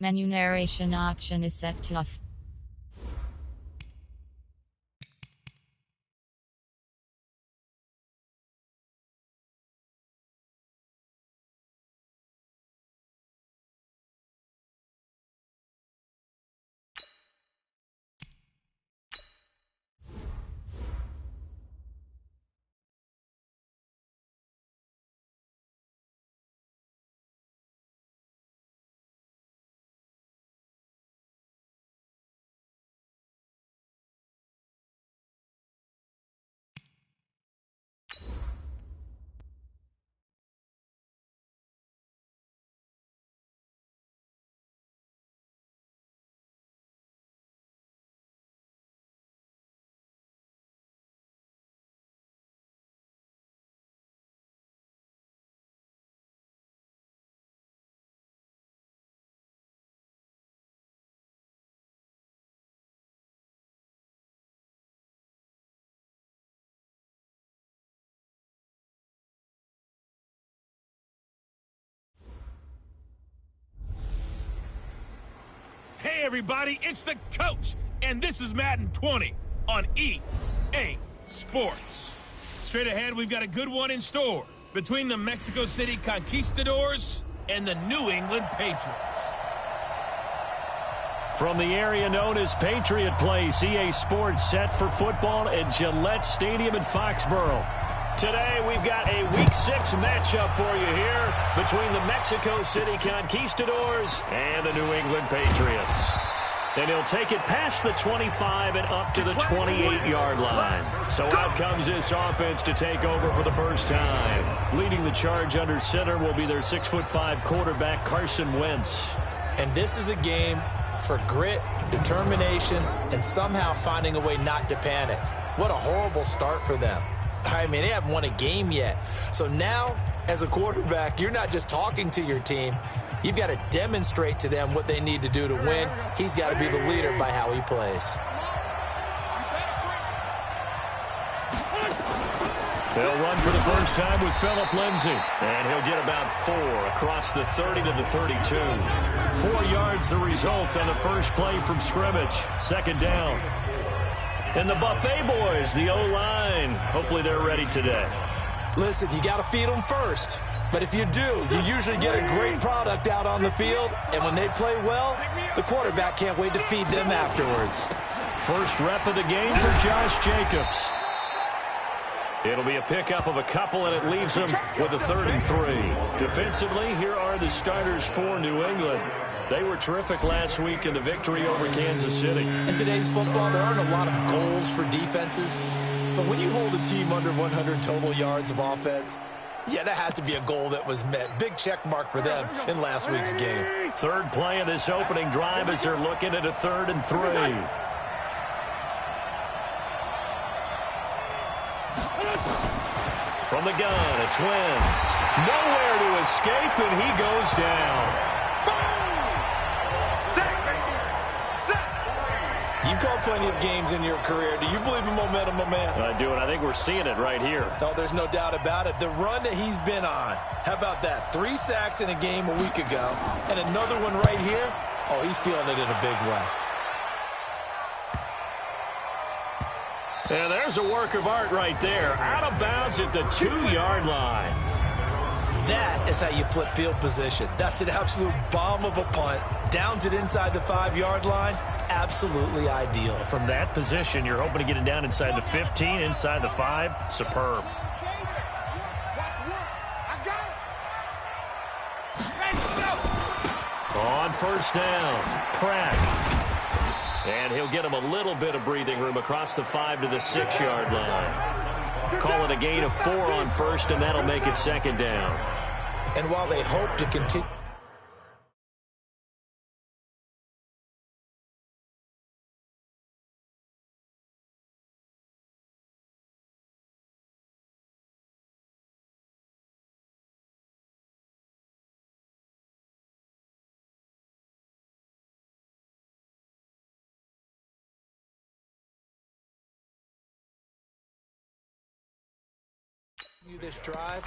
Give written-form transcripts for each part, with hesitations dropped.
Menu narration option is set to off. Hey everybody, it's the coach, and this is Madden 20 on EA Sports. Straight ahead, we've got a good one in store between the Mexico City Conquistadors and the New England Patriots. From the area known as Patriot Place, EA Sports set for football at Gillette Stadium in Foxborough. Today, we've got a Week 6 matchup for you here between the Mexico City Conquistadors and the New England Patriots. And he'll take it past the 25 and up to the 28-yard line. So out comes this offense to take over for the first time. Leading the charge under center will be their 6'5" quarterback, Carson Wentz. And this is a game for grit, determination, and somehow finding a way not to panic. What a horrible start for them. I mean, they haven't won a game yet. So now, as a quarterback, you're not just talking to your team. You've got to demonstrate to them what they need to do to win. He's got to be the leader by how he plays. They'll run for the first time with Phillip Lindsay. And he'll get about 4 across the 30 to the 32. 4 yards the result on the first play from scrimmage. Second down. And the Buffet boys, the O-line, hopefully they're ready today. Listen, you got to feed them first. But if you do, you usually get a great product out on the field. And when they play well, the quarterback can't wait to feed them afterwards. First rep of the game for Josh Jacobs. It'll be a pickup of a couple, and it leaves them with a 3rd and 3. Defensively, here are the starters for New England. They were terrific last week in the victory over Kansas City. In today's football, there aren't a lot of goals for defenses. But when you hold a team under 100 total yards of offense, yeah, that has to be a goal that was met. Big check mark for them in last week's game. Third play of this opening drive as they're looking at a 3rd and 3. From the gun, it's Wentz. Nowhere to escape, and he goes down. You've called plenty of games in your career. Do you believe in momentum, my man? I do, and I think we're seeing it right here. No, there's no doubt about it. The run that he's been on, how about that? 3 sacks in a game a week ago, and another one right here. Oh, he's feeling it in a big way. And there's a work of art right there. Out of bounds at the 2-yard line. That is how you flip field position. That's an absolute bomb of a punt. Downs it inside the 5-yard line. Absolutely ideal. From that position, you're hoping to get it down inside the 15, inside the 5. Superb. On first down, Pratt. And he'll get him a little bit of breathing room across the 5 to the 6-yard line. Call it a gain of 4 on first, and that'll make it second down. And while they hope to continue... this drive,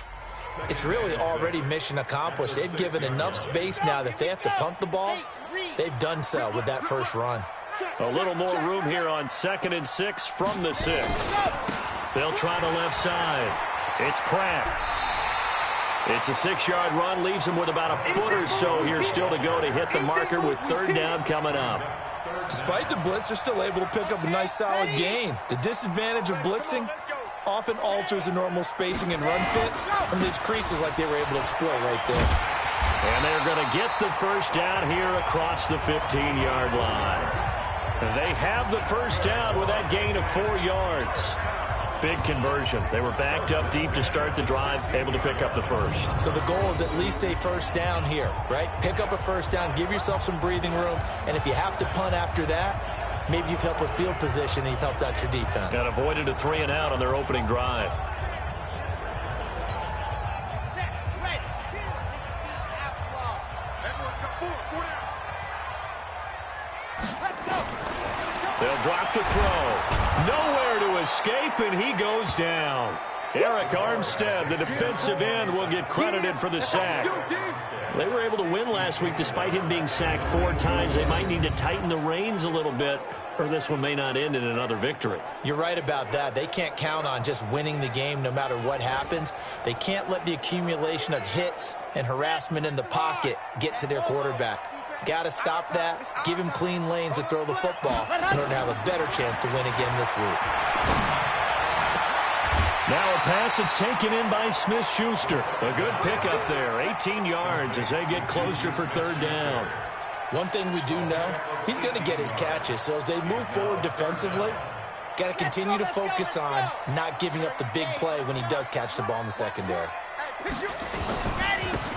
it's really already mission accomplished. They've given enough space now that if they have to punt the ball, they've done so with that first run. A little more room here on 2nd and 6 from the 6. They'll try the left side. It's Pratt. It's a 6-yard run, leaves him with about a foot or so here still to go to hit the marker with 3rd down coming up. Despite the blitz, they're still able to pick up a nice solid gain. The disadvantage of blitzing often alters the normal spacing and run fits, and leaves creases like they were able to exploit right there. And they're going to get the first down here across the 15-yard line. They have the first down with that gain of 4 yards. Big conversion. They were backed up deep to start the drive, able to pick up the first. So the goal is at least a first down here, right? Pick up a first down, give yourself some breathing room, and if you have to punt after that, maybe you've helped with field position and you've helped out your defense. And avoided a 3 and out on their opening drive. They'll drop the throw. Nowhere to escape, and he goes down. Eric Armstead, the defensive end, will get credited for the sack. They were able to win last week despite him being sacked 4 times. They might need to tighten the reins a little bit, or this one may not end in another victory. You're right about that. They can't count on just winning the game no matter what happens. They can't let the accumulation of hits and harassment in the pocket get to their quarterback. Got to stop that, give him clean lanes to throw the football in order to have a better chance to win again this week. Now a pass that's taken in by Smith-Schuster. A good pickup there, 18 yards as they get closer for 3rd down. One thing we do know, he's going to get his catches. So as they move forward defensively, got to continue to focus on not giving up the big play when he does catch the ball in the secondary.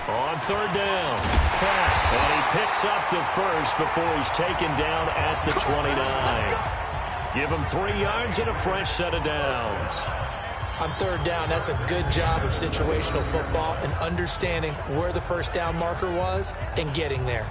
On 3rd down, Pratt, and he picks up the first before he's taken down at the 29. Give him 3 yards and a fresh set of downs. On 3rd down, that's a good job of situational football and understanding where the first down marker was and getting there.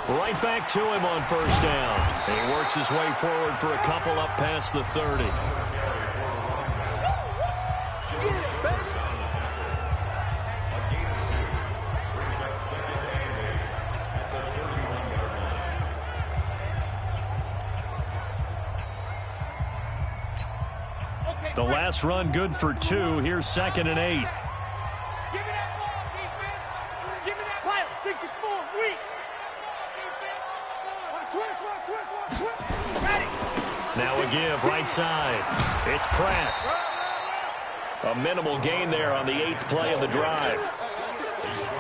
Right back to him on 1st down. And he works his way forward for a couple up past the 30. The last run good for 2. Here's 2nd and 8. Now a give right side. It's Pratt. A minimal gain there on the 8th play of the drive.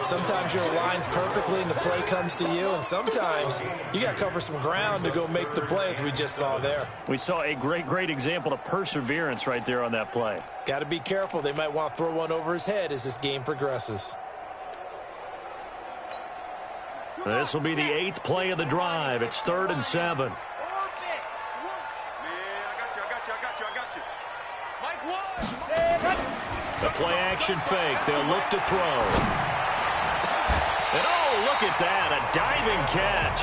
Sometimes you're aligned perfectly and the play comes to you, and sometimes you got to cover some ground to go make the play, as we just saw there. We saw a great example of perseverance right there on that play. Got to be careful. They might want to throw one over his head as this game progresses. This will be the 8th play of the drive. It's 3rd and 7. The play-action fake. They'll look to throw. And oh, look at that. A diving catch.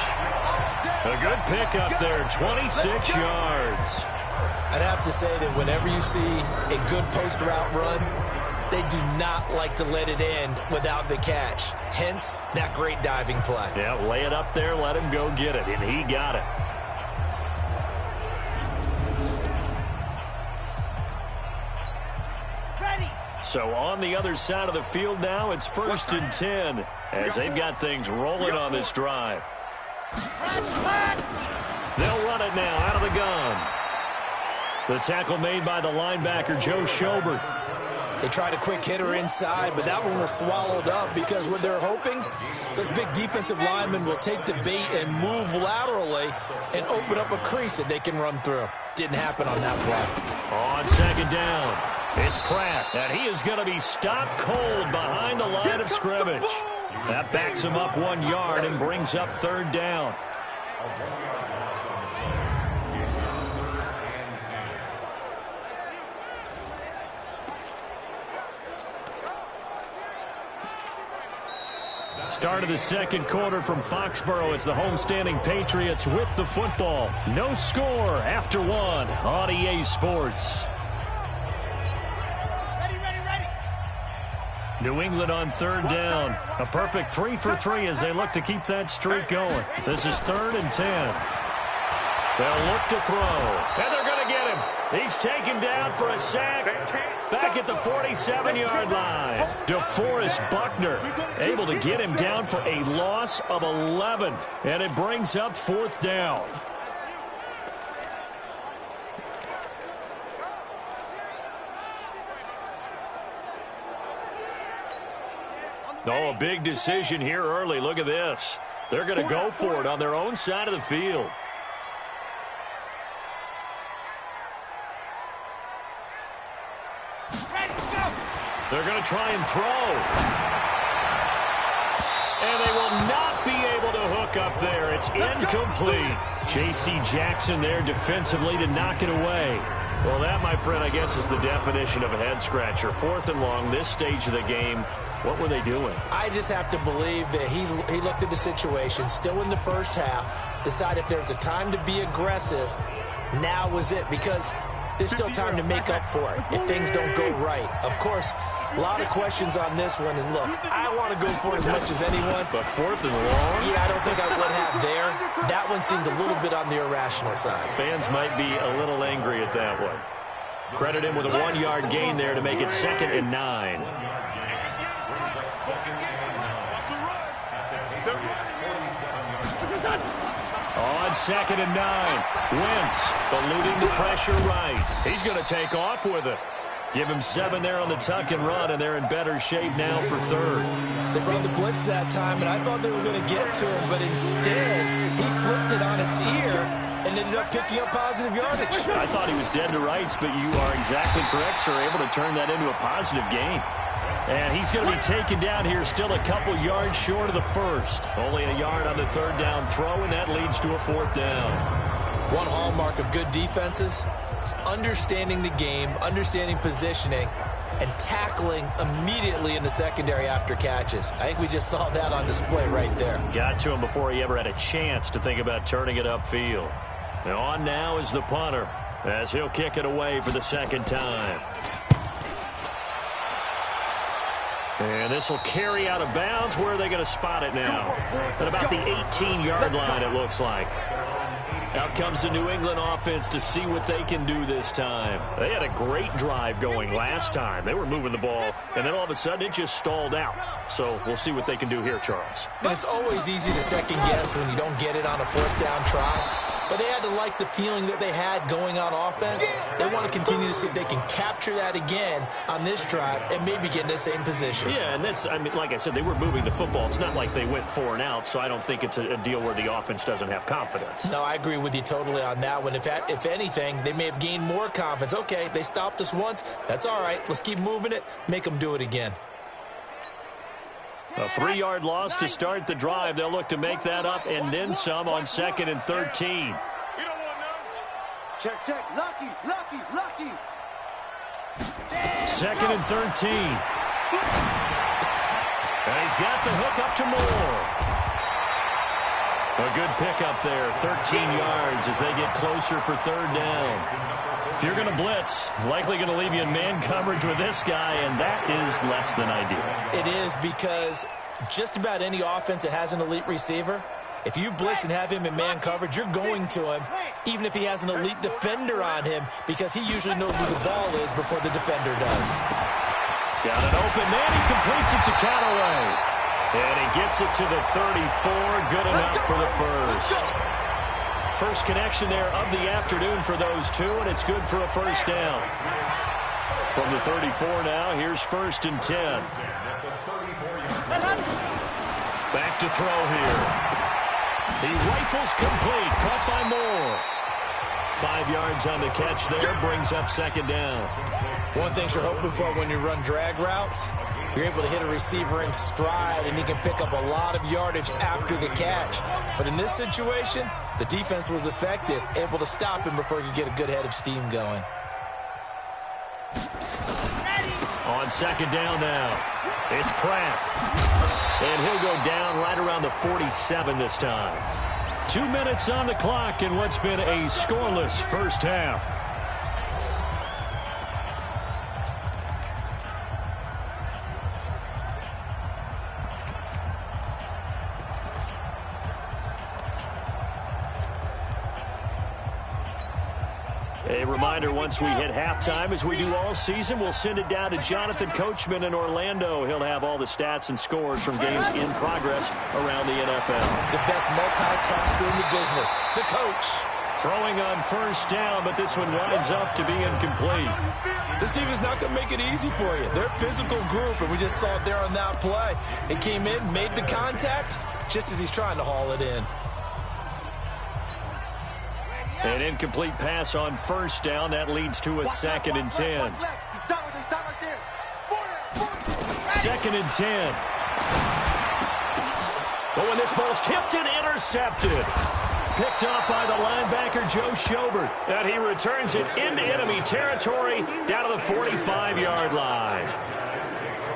A good pickup there. 26 yards. I'd have to say that whenever you see a good post route run, they do not like to let it end without the catch. Hence, that great diving play. Yeah, lay it up there, let him go get it, and he got it. So on the other side of the field now, it's 1st and 10 as they've got things rolling on this drive. They'll run it now out of the gun. The tackle made by the linebacker, Joe Schobert. They tried a quick hitter inside, but that one was swallowed up because what they're hoping, those big defensive linemen will take the bait and move laterally and open up a crease that they can run through. Didn't happen on that play. On 2nd down, it's Pratt, and he is going to be stopped cold behind the line of scrimmage. That backs him up 1 yard and brings up 3rd down. Start of the second quarter from Foxborough. It's the homestanding Patriots with the football. No score after one on EA Sports. New England on third down. A perfect 3 for 3 as they look to keep that streak going. This is 3rd and 10. They'll look to throw. And they're going to get him. He's taken down for a sack. Back at the 47-yard line. DeForest Buckner able to get him down for a loss of 11. And it brings up 4th down. Oh, a big decision here early. Look at this. They're going to go for it on their own side of the field. They're going to try and throw. And they will not be able to hook up there. It's incomplete. J.C. Jackson there defensively to knock it away. Well, that, my friend, I guess is the definition of a head-scratcher. 4th and long, this stage of the game. What were they doing? I just have to believe that he looked at the situation, still in the first half, decided if there was a time to be aggressive, now was it, because there's still time to make up for it if things don't go right. Of course, a lot of questions on this one, and look, I want to go for it as much as anyone. But 4th and long? Yeah, I don't think I would have there. That one seemed a little bit on the irrational side. Fans might be a little angry at that one. Credit him with a 1-yard gain there to make it 2nd and 9. On 2nd and 9. Wentz eluding the pressure right. He's going to take off with it. Give him 7 there on the tuck and run, and they're in better shape now for 3rd. They brought the blitz that time, and I thought they were going to get to him, but instead, he flipped it on its ear and ended up picking up positive yardage. I thought he was dead to rights, but you are exactly correct, sir. Able to turn that into a positive gain. And he's going to be taken down here, still a couple yards short of the first. Only a yard on the 3rd down throw, and that leads to a 4th down. One hallmark of good defenses is understanding the game, understanding positioning, and tackling immediately in the secondary after catches. I think we just saw that on display right there. Got to him before he ever had a chance to think about turning it upfield. And on now is the punter, as he'll kick it away for the 2nd time. And this will carry out of bounds. Where are they going to spot it now? At about the 18-yard line, it looks like. Out comes the New England offense to see what they can do this time. They had a great drive going last time. They were moving the ball, and then all of a sudden it just stalled out. So we'll see what they can do here, Charles. And it's always easy to second guess when you don't get it on a 4th down try. But they had to like the feeling that they had going on offense. They want to continue to see if they can capture that again on this drive and maybe get in the same position. Yeah, and that's, I mean, like I said, they were moving the football. It's not like they went 4 and out, so I don't think it's a deal where the offense doesn't have confidence. No, I agree with you totally on that one. If anything, they may have gained more confidence. Okay, they stopped us once. That's all right. Let's keep moving it. Make them do it again. A 3-yard loss to start the drive. They'll look to make that up and then some on 2nd and 13. Check. Lucky. 2nd and 13. And he's got the hook up to Moore. A good pickup there, 13 yards as they get closer for 3rd down. If you're going to blitz, likely going to leave you in man coverage with this guy, and that is less than ideal. It is, because just about any offense that has an elite receiver, if you blitz and have him in man coverage, you're going to him, even if he has an elite defender on him, because he usually knows where the ball is before the defender does. He's got an open man. He completes it to Callaway. And he gets it to the 34. Good enough for the first. First connection there of the afternoon for those two, and it's good for a 1st down. From the 34 now, here's 1st and 10. Back to throw here. He rifles complete, caught by Moore. 5 yards on the catch there, brings up 2nd down. One thing you're hoping for when you run drag routes, you're able to hit a receiver in stride, and he can pick up a lot of yardage after the catch. But in this situation, the defense was effective, able to stop him before he could get a good head of steam going. On second down now, it's Pratt. And he'll go down right around the 47 this time. 2 minutes on the clock in what's been a scoreless first half. A reminder, once we hit halftime, as we do all season, we'll send it down to Jonathan Coachman in Orlando. He'll have all the stats and scores from games in progress around the NFL. The best multitasker in the business, the coach. Throwing on first down, but this one winds up to be incomplete. This team is not going to make it easy for you. They're a physical group, and we just saw it there on that play. It came in, made the contact, just as he's trying to haul it in. An incomplete pass on first down. That leads to a 2nd and 10. 2nd and 10. But when this ball's tipped and intercepted. Picked off by the linebacker, Joe Schobert. And he returns it into enemy territory down to the 45-yard line.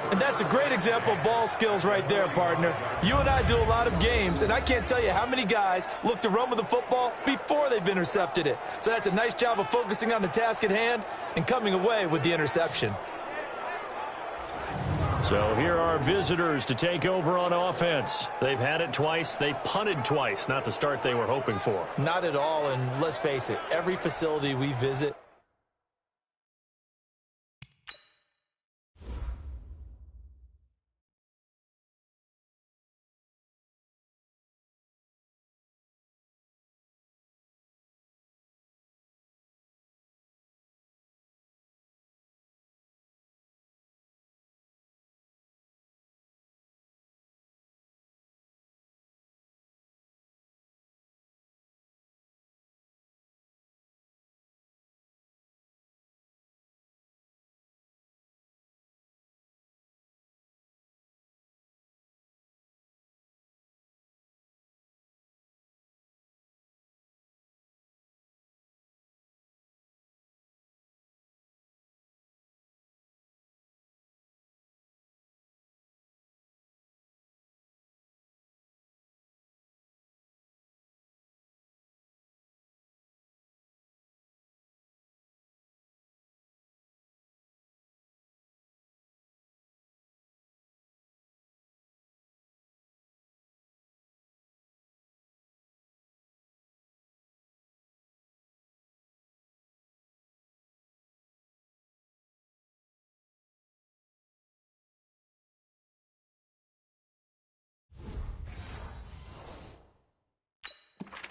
And that's a great example of ball skills right there, partner. You and I do a lot of games, and I can't tell you how many guys look to run with the football before they've intercepted it. So that's a nice job of focusing on the task at hand and coming away with the interception. So here are visitors to take over on offense. They've had it twice. They've punted twice. Not the start they were hoping for. Not at all, and let's face it, every facility we visit,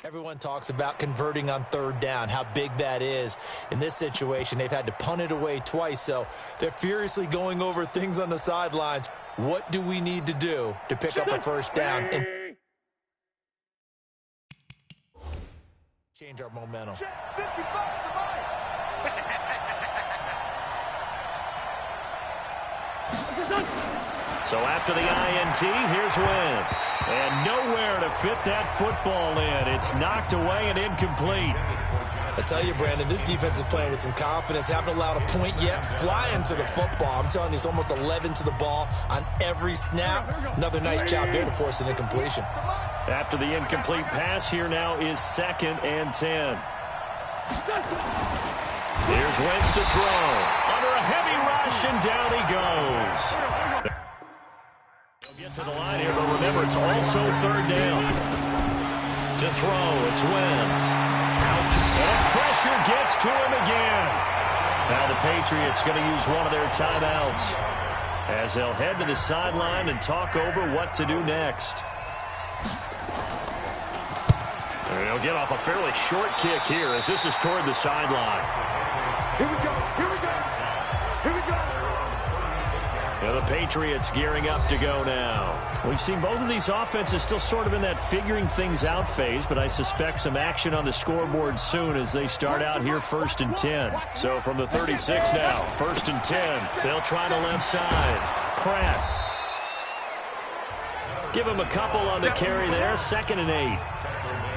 everyone talks about converting on third down, how big that is. In this situation, they've had to punt it away twice, so they're furiously going over things on the sidelines. What do we need to do to pick up a first down and change our momentum? So after the INT, here's Wentz. And nowhere to fit that football in. It's knocked away and incomplete. I tell you, Brandon, this defense is playing with some confidence. Haven't allowed a point yet. Flying to the football. I'm telling you, it's almost 11 to the ball on every snap. Another nice job there to force an incompletion. After the incomplete pass, here now is 2nd and 10. Here's Wentz to throw. Under a heavy rush, and down he goes. He'll get to the line here, but remember, it's also third down. To throw, it's Wentz. Out, and pressure gets to him again. Now the Patriots going to use one of their timeouts as they'll head to the sideline and talk over what to do next. And they'll get off a fairly short kick here as this is toward the sideline. Here we go. Here we go. Here we go. Now the Patriots gearing up to go now. We've seen both of these offenses still sort of in that figuring things out phase, but I suspect some action on the scoreboard soon as they start out here 1st and 10. So from the 36 now, 1st and 10. They'll try the left side. Pratt. Give him a couple on the carry there. 2nd and 8.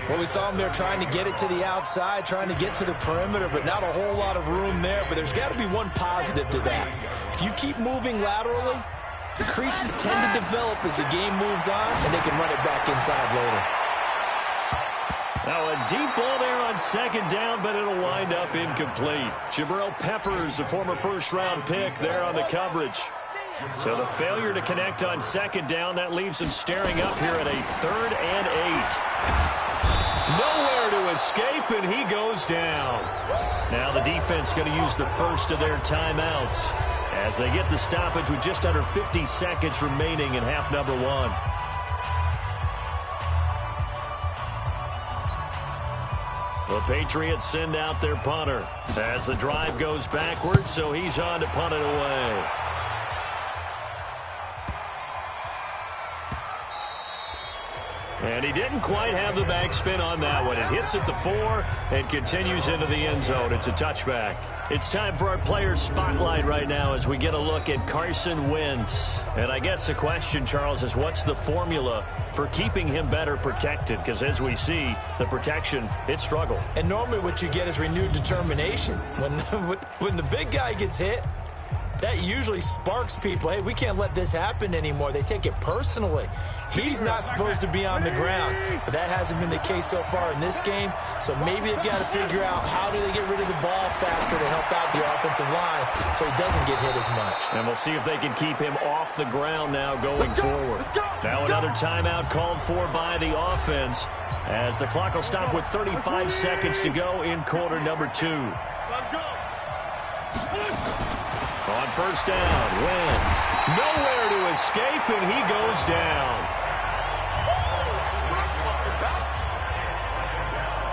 Well, we saw him there trying to get it to the outside, trying to get to the perimeter, but not a whole lot of room there. But there's got to be one positive to that. If If you keep moving laterally, the creases tend to develop as the game moves on, and they can run it back inside later. Now a deep ball there on second down, but it'll wind up incomplete. Jabril Peppers, a former first-round pick, there on the coverage. So the failure to connect on second down, that leaves him staring up here at a 3rd and 8. Nowhere to escape, and he goes down. Now the defense going to use the first of their timeouts as they get the stoppage with just under 50 seconds remaining in half number 1. The Patriots send out their punter as the drive goes backwards, so he's on to punt it away. And he didn't quite have the backspin on that one. It hits at the 4 and continues into the end zone. It's a touchback. It's time for our players' spotlight right now as we get a look at Carson Wentz. And I guess the question, Charles, is what's the formula for keeping him better protected? Because as we see, the protection, it struggled. And normally what you get is renewed determination. When the big guy gets hit, that usually sparks people. Hey, we can't let this happen anymore. They take it personally. He's not supposed to be on the ground, but that hasn't been the case so far in this game. So maybe they've got to figure out how do they get rid of the ball faster to help out the offensive line so he doesn't get hit as much. And we'll see if they can keep him off the ground now going forward. Now another timeout called for by the offense as the clock will stop with 35 seconds to go in quarter number 2. Let's go. On first down, Wentz. Nowhere to escape, and he goes down.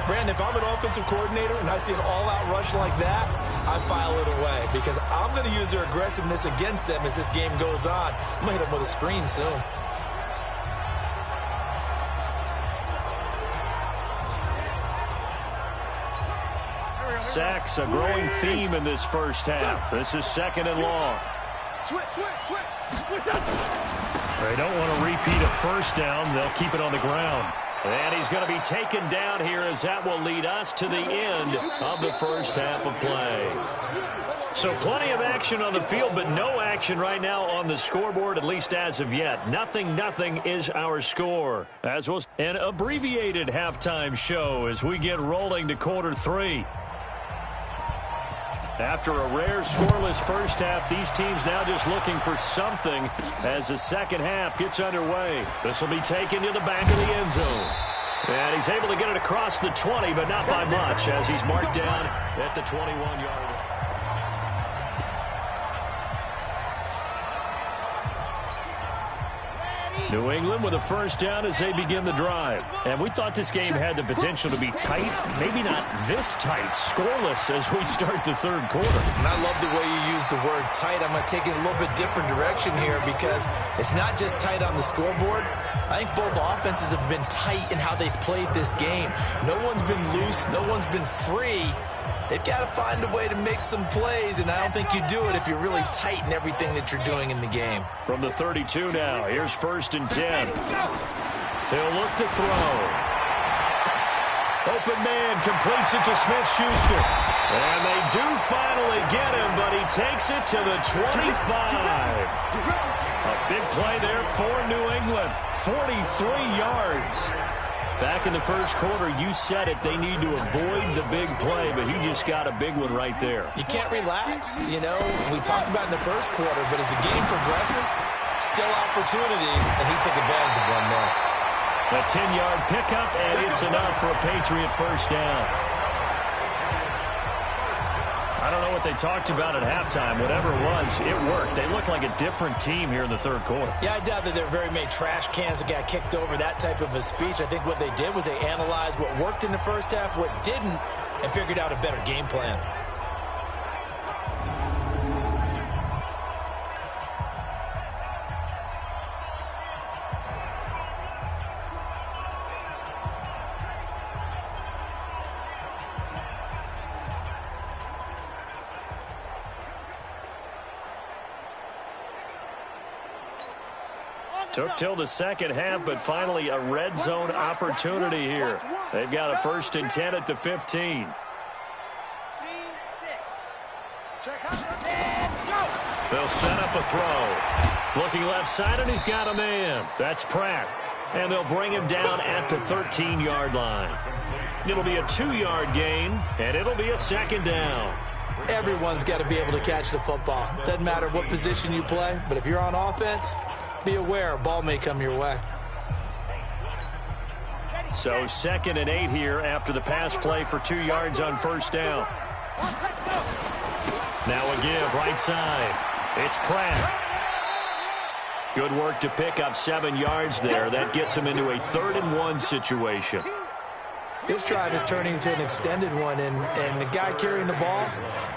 Brandon, if I'm an offensive coordinator and I see an all-out rush like that, I file it away because I'm going to use their aggressiveness against them as this game goes on. I'm going to hit them with a screen soon. Sacks, a growing theme in this first half. This is 2nd and long. Switch. They don't want to repeat a first down. They'll keep it on the ground. And he's going to be taken down here as that will lead us to the end of the first half of play. So plenty of action on the field, but no action right now on the scoreboard, at least as of yet. 0-0 is our score. As well, an abbreviated halftime show as we get rolling to quarter 3. After a rare scoreless first half, these teams now just looking for something as the second half gets underway. This will be taken to the back of the end zone. And he's able to get it across the 20, but not by much as he's marked down at the 21-yard line. New England with a first down as they begin the drive. And we thought this game had the potential to be tight, maybe not this tight, scoreless as we start the third quarter. And I love the way you use the word tight. I'm going to take it a little bit different direction here because it's not just tight on the scoreboard. I think both offenses have been tight in how they've played this game. No one's been loose. No one's been free. They've got to find a way to make some plays, and I don't think you do it if you're really tight in everything that you're doing in the game. From the 32 now, here's 1st and 10. They'll look to throw. Open man completes it to Smith-Schuster. And they do finally get him, but he takes it to the 25. A big play there for New England. 43 yards. Back in the first quarter, you said it, they need to avoid the big play, but he just got a big one right there. You can't relax. You know, we talked about in the first quarter, but as the game progresses, still opportunities, and he took advantage of one there. A 10-yard pickup, and it's enough for a Patriot first down. I don't know what they talked about at halftime. Whatever it was, it worked. They look like a different team here in the third quarter. Yeah, I doubt that there are very many trash cans that got kicked over, that type of a speech. I think what they did was they analyzed what worked in the first half, what didn't, and figured out a better game plan. Took till the second half, but finally a red zone opportunity here. They've got a 1st and 10 at the 15. C6. Check out and go. They'll set up a throw. Looking left side, and he's got a man. That's Pratt. And they'll bring him down at the 13-yard line. It'll be a 2-yard gain, and it'll be a second down. Everyone's got to be able to catch the football. Doesn't matter what position you play, but if you're on offense, be aware a ball may come your way. So 2nd and 8 here after the pass play for 2 yards on first down. Now a give right side. It's Pratt. Good work to pick up 7 yards there. That gets him into a 3rd and 1 situation. This drive is turning into an extended one, and the guy carrying the ball,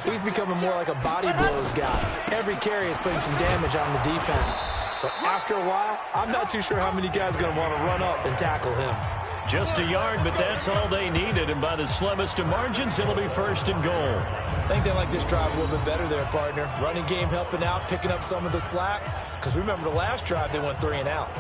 he's becoming more like a body blows guy. Every carry is putting some damage on the defense. So after a while, I'm not too sure how many guys are going to want to run up and tackle him. Just a yard, but that's all they needed, and by the slimmest of margins, it'll be 1st and goal. I think they like this drive a little bit better there, partner. Running game helping out, picking up some of the slack. Because remember the last drive, they went 3 and out.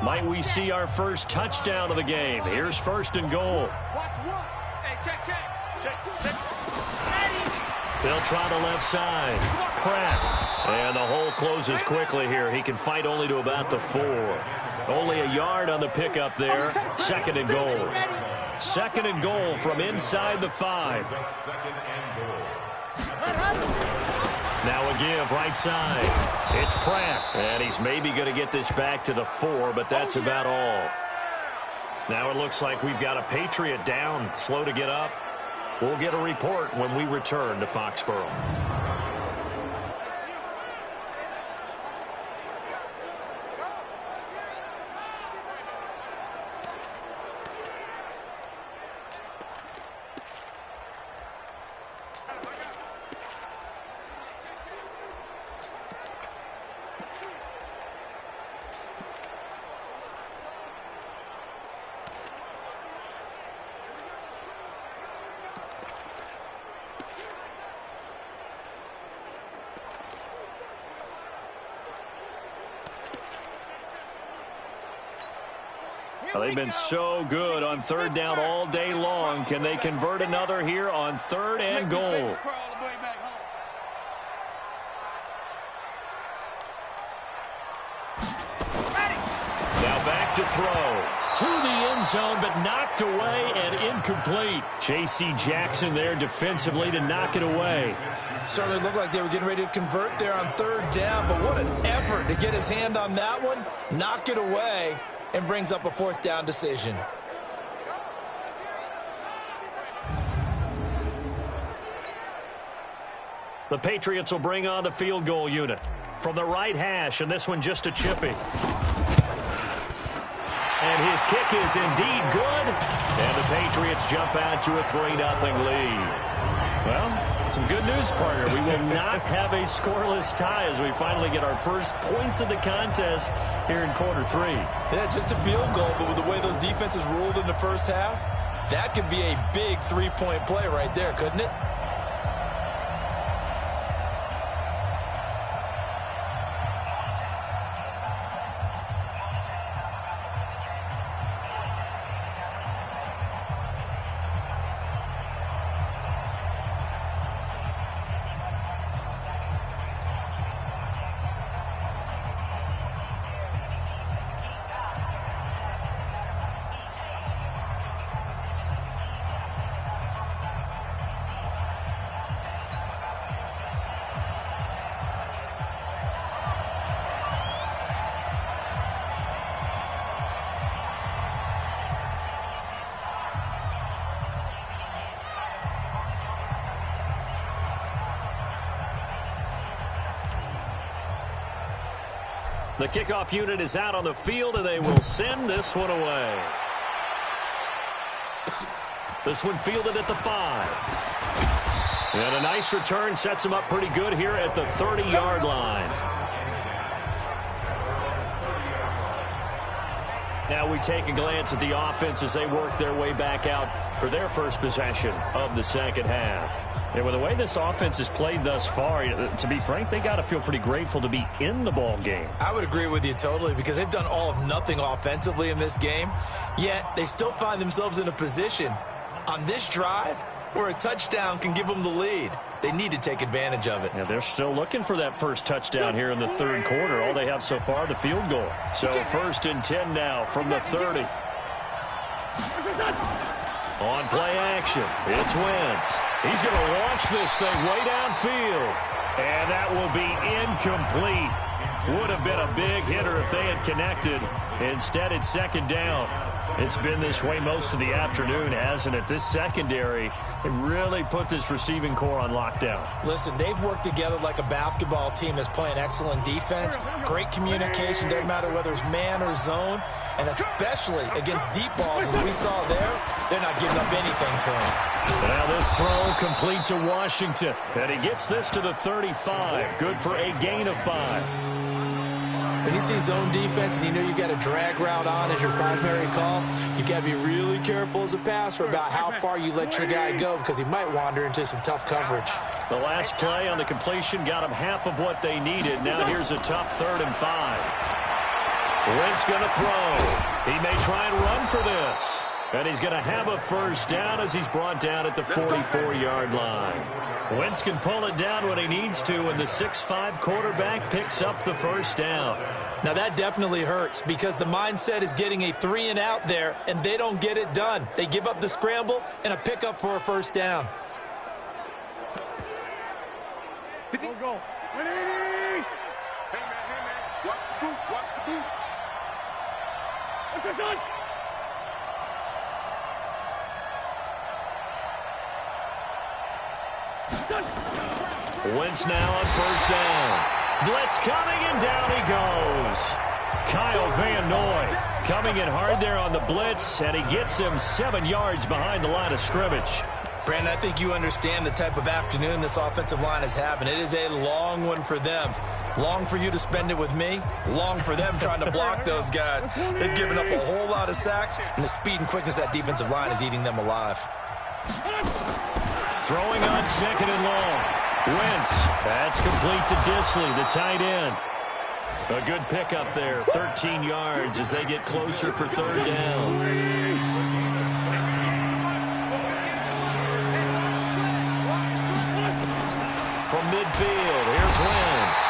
Might we see our first touchdown of the game? Here's 1st and goal. Watch one. Hey, check. They'll try the left side. Pratt. And the hole closes quickly here. He can fight only to about the 4. Only a yard on the pickup there. 2nd and goal. 2nd and goal from inside the 5. Now a give right side. It's Pratt. And he's maybe going to get this back to the 4, but that's about all. Now it looks like we've got a Patriot down, slow to get up. We'll get a report when we return to Foxborough. Well, they've been so good on 3rd down all day long. Can they convert another here on 3rd and goal? Now back to throw. To the end zone, but knocked away and incomplete. J.C. Jackson there defensively to knock it away. Certainly looked like they were getting ready to convert there on 3rd down, but what an effort to get his hand on that one, knock it away, and brings up a 4th down decision. The Patriots will bring on the field goal unit from the right hash, and this one just a chippy. And his kick is indeed good, and the Patriots jump out to a 3-0 lead. Well, some good news, partner. We will not have a scoreless tie as we finally get our first points of the contest here in quarter 3. Yeah, just a field goal, but with the way those defenses ruled in the first half, that could be a big 3-point play right there, couldn't it? The kickoff unit is out on the field, and they will send this one away. This one fielded at the 5. And a nice return sets them up pretty good here at the 30-yard line. Now we take a glance at the offense as they work their way back out for their first possession of the second half. And with the way this offense has played thus far, to be frank, they got to feel pretty grateful to be in the ball game. I would agree with you totally because they've done all of nothing offensively in this game, yet they still find themselves in a position on this drive where a touchdown can give them the lead. They need to take advantage of it. Yeah, they're still looking for that first touchdown here in the third quarter. All they have so far, the field goal. So 1st and 10 now from the 30. On play action, it's Wentz. He's going to launch this thing way downfield. And that will be incomplete. Would have been a big hitter if they had connected. Instead, it's 2nd down. It's been this way most of the afternoon, hasn't it? This secondary, they really put this receiving core on lockdown. Listen, they've worked together like a basketball team that's playing excellent defense. Great communication, doesn't matter whether it's man or zone. And especially against deep balls, as we saw there, they're not giving up anything to him. Now this throw complete to Washington. And he gets this to the 35. Good for a gain of 5. When you see zone defense and you know you got a drag route on as your primary call, you got to be really careful as a passer about how far you let your guy go because he might wander into some tough coverage. The last play on the completion got him half of what they needed. Now here's a tough 3rd and 5. Wentz going to throw. He may try and run for this. And he's going to have a first down as he's brought down at the 44-yard line. Wentz can pull it down when he needs to, and the 6'5" quarterback picks up the first down. Now that definitely hurts because the mindset is getting a 3 and out there, and they don't get it done. They give up the scramble and a pickup for a first down. Go. Hey, man. Watch the boot. Watch the boot. Wentz now on first down. Blitz coming, and down he goes. Kyle Van Noy coming in hard there on the blitz, and he gets him 7 yards behind the line of scrimmage. Brandon, I think you understand the type of afternoon this offensive line is having. It is a long one for them. Long for you to spend it with me. Long for them trying to block those guys. They've given up a whole lot of sacks, and the speed and quickness of that defensive line is eating them alive. Throwing on 2nd and long. Wentz. That's complete to Disley, the tight end. A good pickup there. 13 yards as they get closer for 3rd down. From midfield, here's Wentz.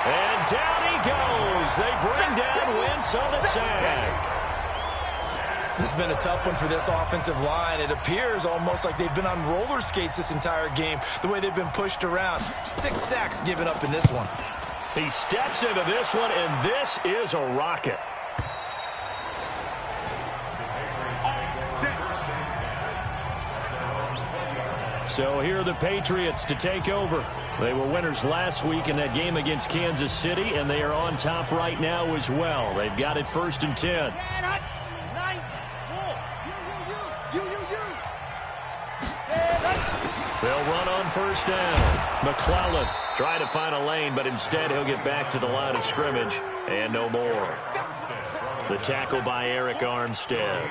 And down he goes. They bring down Wentz on the sack. This has been a tough one for this offensive line. It appears almost like they've been on roller skates this entire game, the way they've been pushed around. 6 sacks given up in this one. He steps into this one, and this is a rocket. So here are the Patriots to take over. They were winners last week in that game against Kansas City, and they are on top right now as well. They've got it 1st and 10. They'll run on first down. McClellan trying to find a lane, but instead he'll get back to the line of scrimmage, and no more. The tackle by Eric Armstead.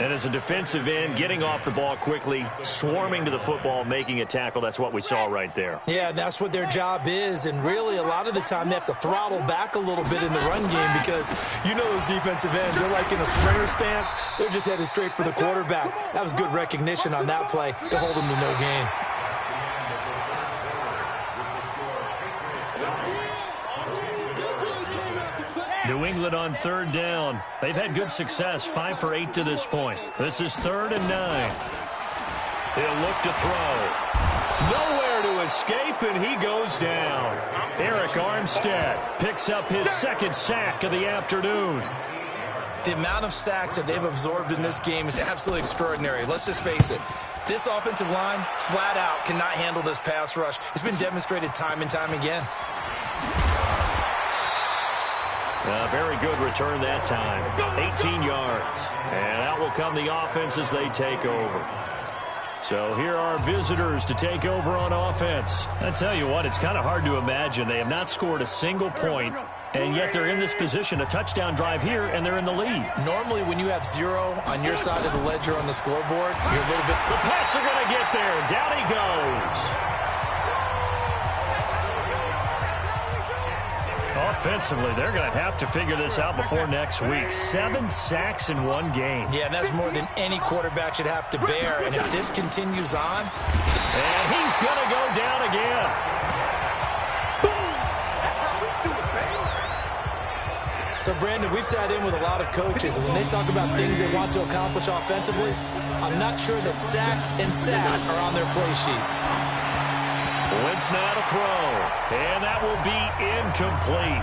And as a defensive end, getting off the ball quickly, swarming to the football, making a tackle, that's what we saw right there. Yeah, that's what their job is, and really a lot of the time they have to throttle back a little bit in the run game because you know those defensive ends, they're like in a sprinter stance. They're just headed straight for the quarterback. That was good recognition on that play to hold them to no gain. New England on 3rd down. They've had good success, 5 for 8 to this point. This is 3rd and 9. He'll look to throw. Nowhere to escape, and he goes down. Eric Armstead picks up his 2nd sack of the afternoon. The amount of sacks that they've absorbed in this game is absolutely extraordinary. Let's just face it. This offensive line, flat out, cannot handle this pass rush. It's been demonstrated time and time again. A very good return that time. 18 yards. And out will come the offense as they take over. So here are visitors to take over on offense. I tell you what, it's kind of hard to imagine. They have not scored a single point And yet they're in this position, a touchdown drive here, and they're in the lead. Normally, when you have 0 on your side of the ledger on the scoreboard, you're a little bit... The Pats are going to get there. Down he goes. Offensively, they're going to have to figure this out before next week. 7 sacks in one game. Yeah, and that's more than any quarterback should have to bear. And if this continues on... And he's going to go down again. So, Brandon, we've sat in with a lot of coaches, and when they talk about things they want to accomplish offensively, I'm not sure that sack and sack are on their play sheet. Wentz now to throw, and that will be incomplete.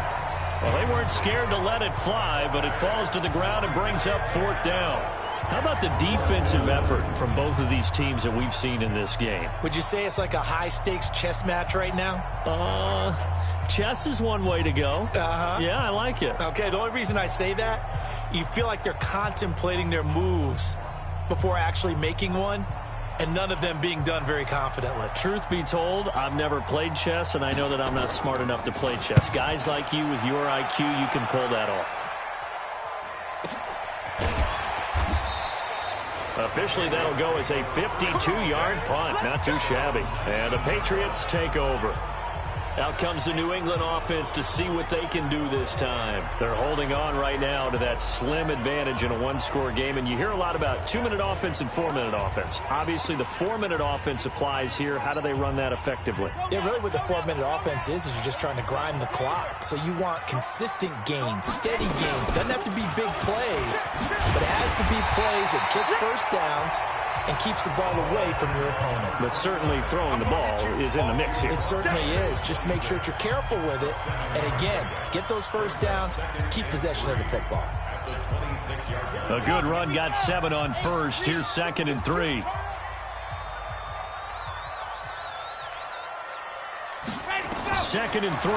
Well, they weren't scared to let it fly, but it falls to the ground and brings up 4th down. How about the defensive effort from both of these teams that we've seen in this game? Would you say it's like a high-stakes chess match right now? Chess is one way to go. Yeah, I like it. Okay, the only reason I say that, you feel like they're contemplating their moves before actually making one, and none of them being done very confidently. Truth be told, I've never played chess, and I know that I'm not smart enough to play chess. Guys like you with your IQ, you can pull that off. Officially, that'll go as a 52-yard punt. Not too shabby. And the Patriots take over. Out comes the New England offense to see what they can do this time. They're holding on right now to that slim advantage in a one-score game. And you hear a lot about 2-minute offense and 4-minute offense. Obviously, the 4-minute offense applies here. How do they run that effectively? Yeah, really what the 4-minute offense is you're just trying to grind the clock. So you want consistent gains, steady gains. Doesn't have to be big plays, but it has to be plays that gets first downs and keeps the ball away from your opponent. But certainly throwing the ball is in the mix here. It certainly is. Just make sure that you're careful with it. And again, get those first downs, keep possession of the football. A good run, got 7 on first. Here's 2nd and 3. Second and 3.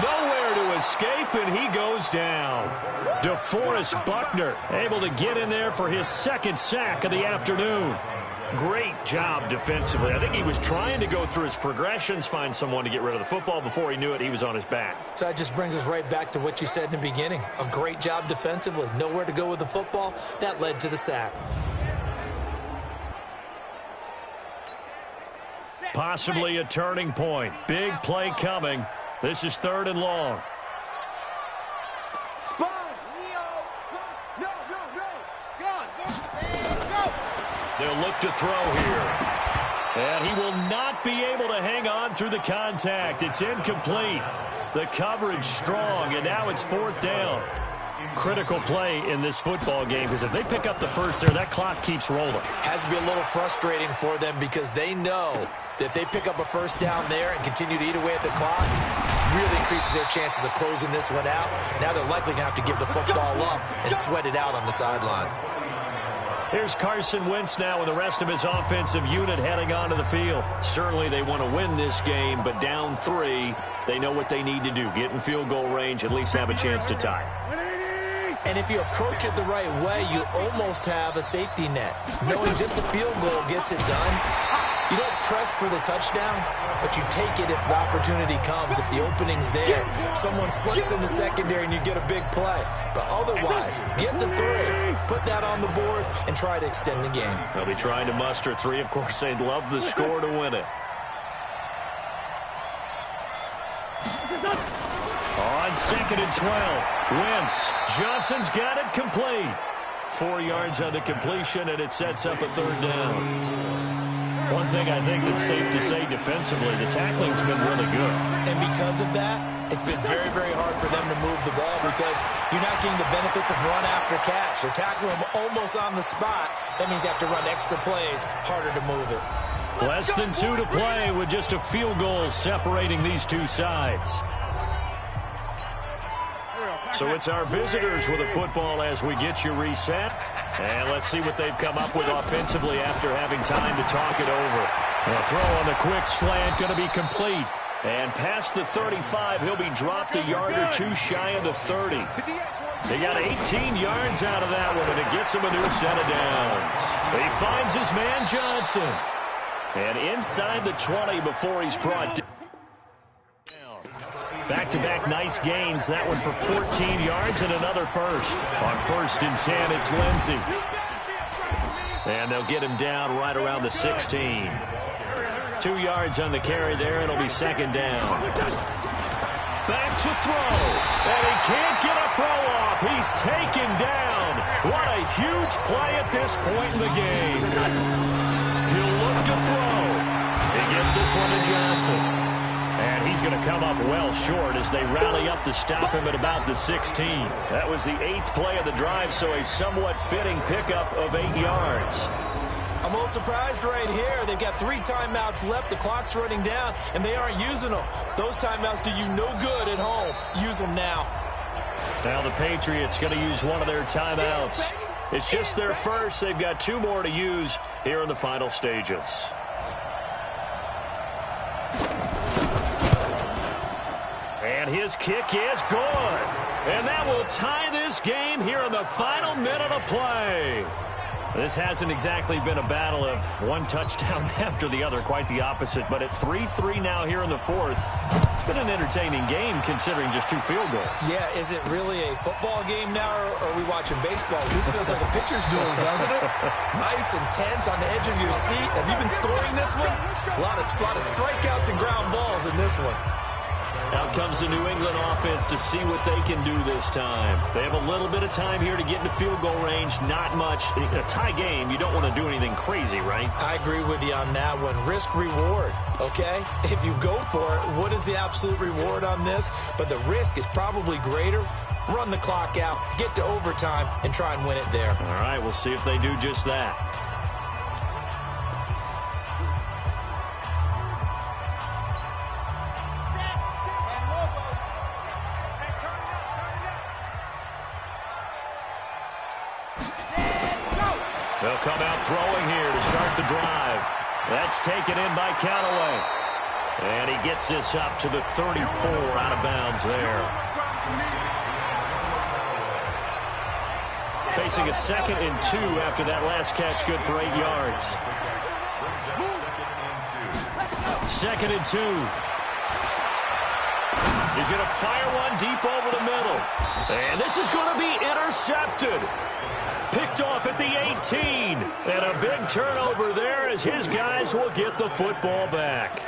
Nowhere to escape, and he goes down. DeForest Buckner able to get in there for his 2nd sack of the afternoon. Great job defensively. I think he was trying to go through his progressions, find someone to get rid of the football. Before he knew it, he was on his back. So that just brings us right back to what you said in the beginning. A great job defensively. Nowhere to go with the football. That led to the sack. Possibly a turning point. Big play coming. This is 3rd and long. They'll look to throw here. And he will not be able to hang on through the contact. It's incomplete. The coverage strong, and now it's 4th down. Critical play in this football game, because if they pick up the first there, that clock keeps rolling. Has to be a little frustrating for them because they know that if they pick up a first down there and continue to eat away at the clock, really increases their chances of closing this one out. Now they're likely going to have to give the football up and sweat it out on the sideline. Here's Carson Wentz now with the rest of his offensive unit heading onto the field. Certainly they want to win this game, but down 3, they know what they need to do. Get in field goal range, at least have a chance to tie. And if you approach it the right way, you almost have a safety net. Knowing just a field goal gets it done. You don't press for the touchdown, but you take it if the opportunity comes. If the opening's there, someone slips in the secondary and you get a big play. But otherwise, get the 3, put that on the board, and try to extend the game. They'll be trying to muster 3. Of course, they'd love the score to win it. On 2nd and 12, Wentz. Johnson's got it complete. 4 yards on the completion, and it sets up a 3rd down. One thing I think that's safe to say defensively, the tackling's been really good. And because of that, it's been very, very hard for them to move the ball because you're not getting the benefits of run after catch. They're tackling them almost on the spot. That means you have to run extra plays, harder to move it. Less than 2 to play with just a field goal separating these two sides. So it's our visitors with a football as we get you reset. And let's see what they've come up with offensively after having time to talk it over. A throw on the quick slant going to be complete. And past the 35, he'll be dropped a yard or 2 shy of the 30. He got 18 yards out of that one, and it gets him a new set of downs. He finds his man Johnson. And inside the 20 before he's brought down. Back-to-back nice gains. That one for 14 yards and another first. On 1st and 10, it's Lindsey. And they'll get him down right around the 16. 2 yards on the carry there. It'll be 2nd down. Back to throw. And he can't get a throw off. He's taken down. What a huge play at this point in the game. He'll look to throw. He gets this one to Johnson. And he's going to come up well short as they rally up to stop him at about the 16. That was the 8th play of the drive, so a somewhat fitting pickup of 8 yards. I'm a little surprised right here. They've got 3 timeouts left. The clock's running down, and they aren't using them. Those timeouts do you no good at home. Use them now. Now the Patriots going to use one of their timeouts. It's just their first. They've got 2 more to use here in the final stages. And his kick is good. And that will tie this game here in the final minute of play. This hasn't exactly been a battle of one touchdown after the other, quite the opposite. But at 3-3 now here in the 4th, it's been an entertaining game considering just 2 field goals. Yeah, is it really a football game now, or are we watching baseball? This feels like a pitcher's duel, doesn't it? Nice and tense on the edge of your seat. Have you been scoring this one? A lot of strikeouts and ground balls in this one. Out comes the New England offense to see what they can do this time. They have a little bit of time here to get into field goal range. Not much. A tie game, you don't want to do anything crazy, right? I agree with you on that one. Risk-reward, okay? If you go for it, what is the absolute reward on this? But the risk is probably greater. Run the clock out, get to overtime, and try and win it there. All right, we'll see if they do just that. They'll come out throwing here to start the drive. That's taken in by Callaway. And he gets this up to the 34 out of bounds there. Facing a 2nd and 2 after that last catch, good for 8 yards. 2nd and 2. He's going to fire one deep over the middle. And this is going to be intercepted. Picked off at the 18. And a big turnover there as his guys will get the football back.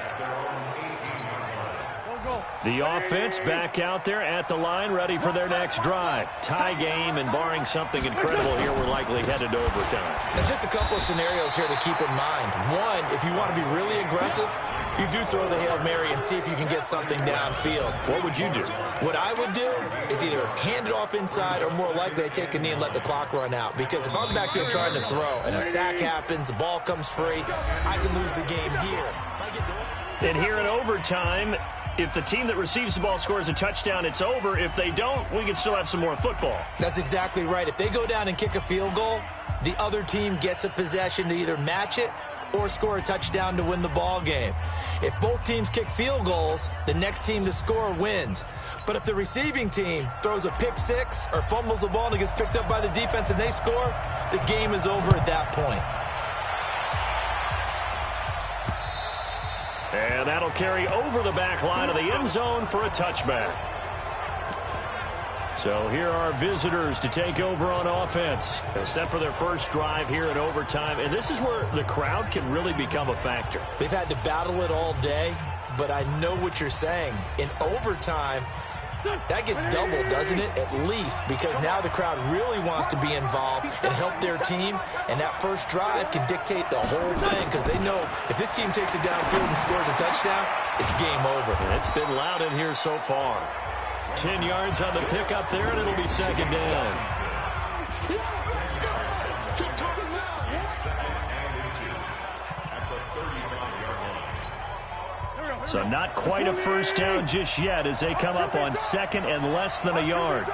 The offense back out there at the line, ready for their next drive. Tie game, and barring something incredible here, we're likely headed to overtime. And just a couple of scenarios here to keep in mind. One, if you want to be really aggressive, you do throw the Hail Mary and see if you can get something downfield. What would you do? What I would do is either hand it off inside or more likely I take a knee and let the clock run out. Because if I'm back there trying to throw and a sack happens, the ball comes free, I can lose the game here. And here in overtime, if the team that receives the ball scores a touchdown, it's over. If they don't, we can still have some more football. That's exactly right. If they go down and kick a field goal, the other team gets a possession to either match it or score a touchdown to win the ball game. If both teams kick field goals, the next team to score wins. But if the receiving team throws a pick six or fumbles the ball and it gets picked up by the defense and they score, the game is over at that point. And that'll carry over the back line of the end zone for a touchback. So here are visitors to take over on offense. Set for their first drive here in overtime. And this is where the crowd can really become a factor. They've had to battle it all day, but I know what you're saying. In overtime, that gets doubled, doesn't it? At least, because now the crowd really wants to be involved and help their team, and that first drive can dictate the whole thing because they know if this team takes it downfield and scores a touchdown, it's game over. It's been loud in here so far. 10 yards on the pickup there, and it'll be 2nd down. So not quite a first down just yet as they come up on 2nd and less than a yard.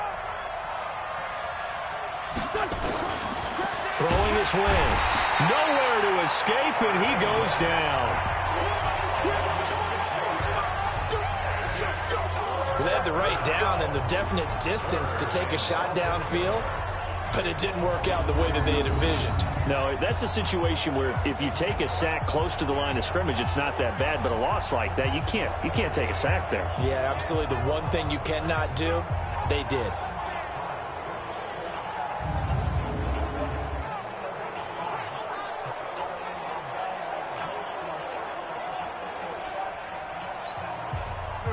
Throwing his wins. Nowhere to escape, and he goes down. Led the right down and the definite distance to take a shot downfield. but it didn't work out the way that they had envisioned. No, that's a situation where if you take a sack close to the line of scrimmage, it's not that bad, but a loss like that, you can't take a sack there. Yeah, absolutely. The one thing you cannot do, they did.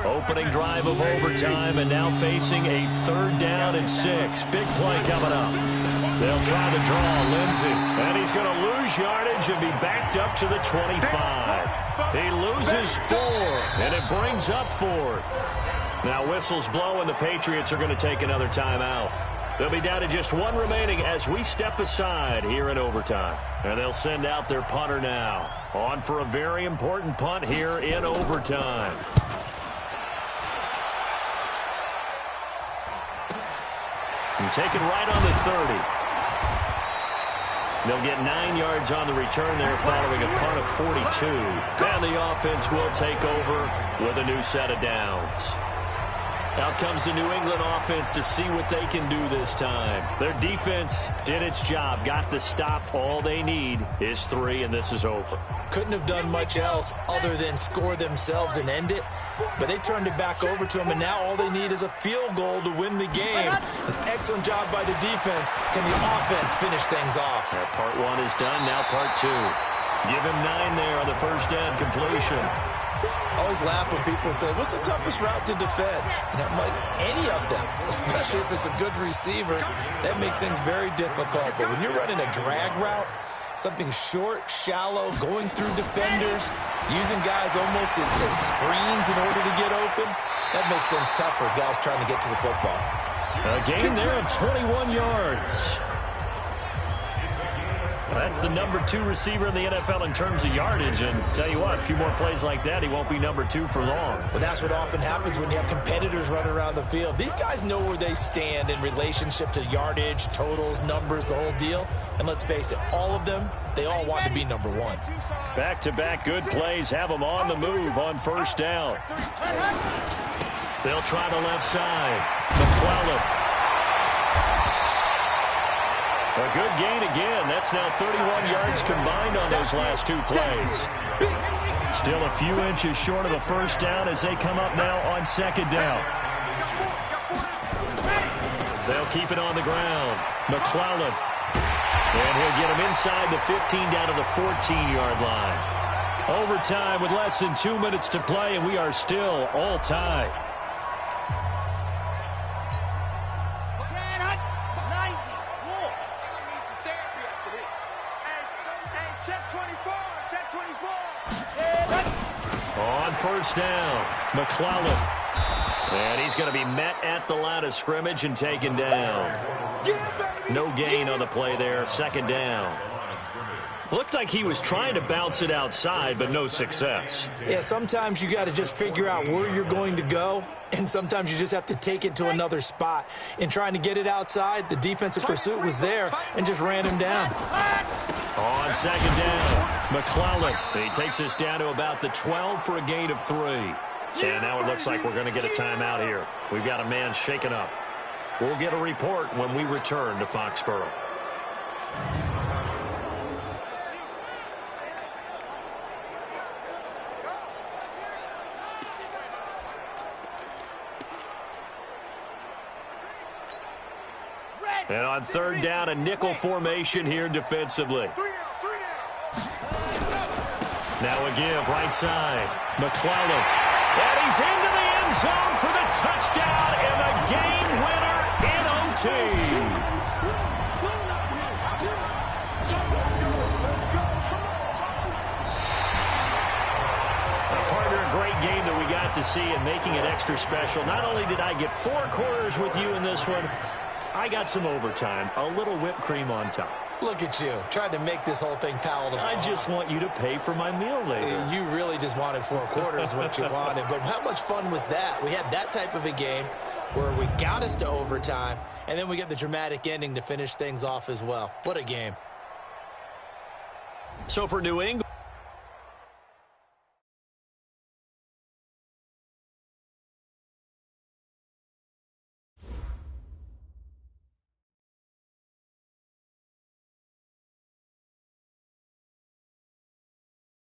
Opening drive of overtime, and now facing a 3rd down and 6. Big play coming up. They'll try the draw, Lindsey. And he's going to lose yardage and be backed up to the 25. He loses 4, and it brings up 4th. Now whistles blow, and the Patriots are going to take another timeout. They'll be down to just 1 remaining as we step aside here in overtime. And they'll send out their punter now. On for a very important punt here in overtime. And taken right on the 30. They'll get 9 yards on the return there following a punt of 42. And the offense will take over with a new set of downs. Out comes the New England offense to see what they can do this time. Their defense did its job, got the stop. All they need is 3, and this is over. Couldn't have done much else other than score themselves and end it. But they turned it back over to them, and now all they need is a field goal to win the game. An excellent job by the defense. Can the offense finish things off? Part 1 is done, now part 2. Give him 9 there on the first down completion. I always laugh when people say, what's the toughest route to defend? And I'm like, any of them, especially if it's a good receiver. That makes things very difficult. But when you're running a drag route, something short, shallow, going through defenders, using guys almost as screens in order to get open, that makes things tough for guys trying to get to the football. A gain there of 21 yards. That's the number 2 receiver in the NFL in terms of yardage. And tell you what, a few more plays like that, he won't be number 2 for long. Well, that's what often happens when you have competitors running around the field. These guys know where they stand in relationship to yardage, totals, numbers, the whole deal. And let's face it, all of them, they all want to be number 1. Back-to-back good plays have them on the move on first down. They'll try the left side. McClellan. A good gain again. That's now 31 yards combined on those last 2 plays. Still a few inches short of the first down as they come up now on 2nd down. They'll keep it on the ground. McClellan. And he'll get him inside the 15 down to the 14-yard line. Overtime with less than 2 minutes to play, and we are still all tied. On first down, McClellan. And he's going to be met at the line of scrimmage and taken down. No gain on the play there, 2nd down. Looked like he was trying to bounce it outside, but no success. Yeah, sometimes you got to just figure out where you're going to go, and sometimes you just have to take it to another spot. In trying to get it outside, the defensive pursuit was there and just ran him down. On 2nd down, McClellan. He takes us down to about the 12 for a gain of 3. And now it looks like we're going to get a timeout here. We've got a man shaken up. We'll get a report when we return to Foxborough. And on 3rd down, a nickel formation here defensively. Now a give, right side. McClellan. And he's into the end zone for the touchdown and the game winner in OT. Partner, a great game that we got to see and making it extra special. Not only did I get 4 quarters with you in this one, I got some overtime, a little whipped cream on top. Look at you, trying to make this whole thing palatable. I just want you to pay for my meal later. You really just wanted 4 quarters, what you wanted. But how much fun was that? We had that type of a game where we got us to overtime, and then we get the dramatic ending to finish things off as well. What a game. So for New England,